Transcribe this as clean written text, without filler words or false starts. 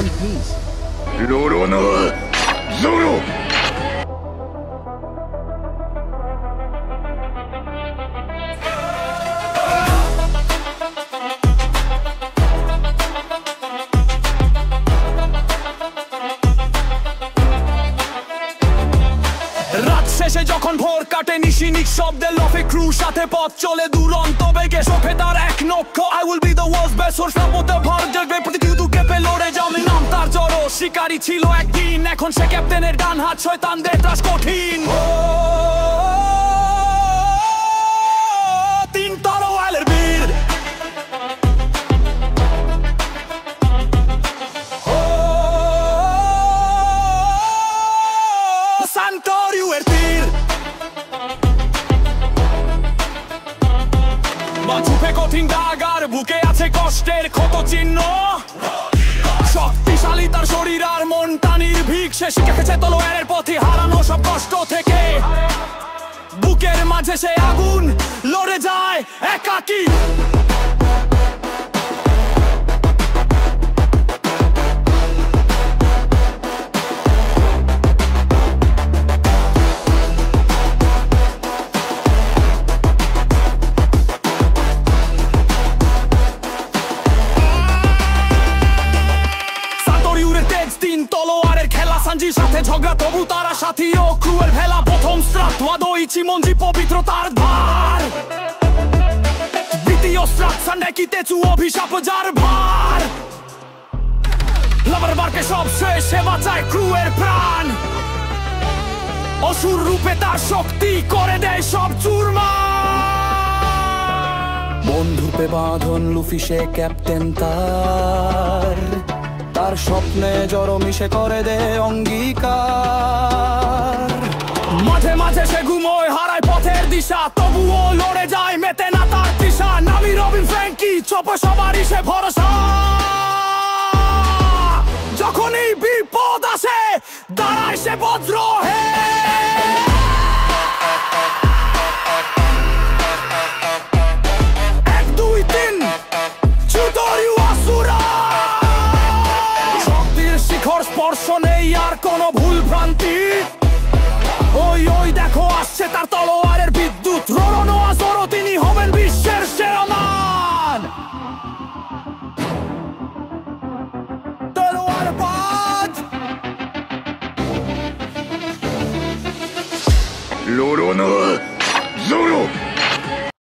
one piece. Roronoa Zoro! শেষে যখন ভোর কাটে নিশিনিক শব্দে লফে ক্রু সাথে পথ চলে দুরন্ত বেগে চোখে তার এক লক্ষ্য I will be the world's best source নামতে ভর জাগবে প্রতিযুদ্ধ কেঁপে লড়ে যাবে নাম তার জড়ো শিকারী ছিল একদিন এখন সে ক্যাপ্টেনের ডান হাত শয়তানদের ত্রাস কঠিন তিন তরোয়ালের বীর সান্টোরিউয়ের তীর চুপে কঠিন দাগার বুকে আছে কষ্টের ক্ষত চিহ্ন শক্তিশালী তার শরীর আর মনটা নির্ভীক সে শিখেছে তলোয়ারের পথে হারানো সব কষ্ট থেকে বুকের মাঝে সে আগুন লড়ে যায় একাকী তলোয়ারের খেলা সাঞ্জির সাথে ঝগড়া তবু তারা সাথী ও ক্রুয়ের ভেলা প্রথম স্ট্রাট ওয়াদোইচি মঞ্জি পবিত্রতার ধার দ্বিতীয় স্ট্রাট সান্ডাকি তেচু অভিশাপ যার ভার লাভার বারকে সব শেষে বাঁচায় ক্রুয়ের প্রাণ অসুর রূপে তার শক্তি করে দেয় সব চুরমার বন্ধুপে বাঁধন লুফি সে ক্যাপ্টেন তার স্বপ্নে জড়ো মিশে করে দে অঙ্গীকার মাঝে মাঝে সে ঘুমোয় হারায় পথের দিশা তবুও লড়ে যায় মেতে না তার দিশা নামি রবিন ফ্র্যাঙ্কি চোপে সবারই সে ভরসা যখনই বিপদ আসে দাঁড়ায় সে বজ্র হে এক দুই তিন চুতরিউ আসুরা স্পর্শ নেই আর কোনো ভুল ভ্রান্তি ওই ওই দেখো আসছে তার তলোয়ারের বিদ্যুৎ রোরোনোয়া জোরো তিনি হবেন বিশ্বের সেরা মান তলোয়ার বাজ Roronoa